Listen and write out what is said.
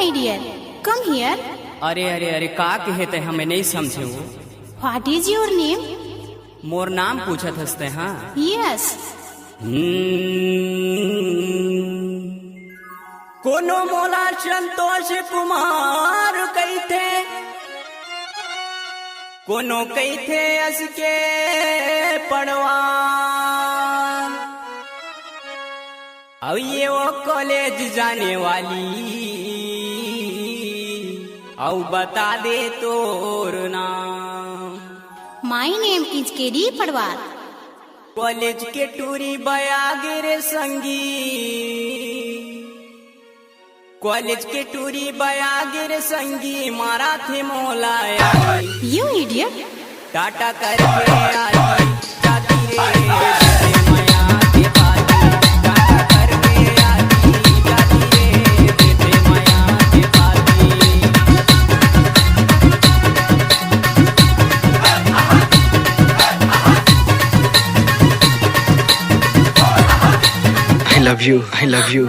my dear, come here. अरे अरे अरे का कहते हमें नहीं समझे वो। What is your name? मोर नाम पूछत हंसते हाँ। Yes. कोनो मोला संतोष कुमार कहते, कोनो कहते असके पड़वान। अब ये वो कॉलेज जाने वाली, अब बता दे तोर नाम। My name is Kedi Padwar. College के टूरी बयागिर संगी, कॉलेज के टूरी बयागिर संगी मारा थे मोलाया। You idiot. टाटा करके आती जाती रे माया के पाती, टाटा करके आती जाती रे माया के पाती। I love you, I love you.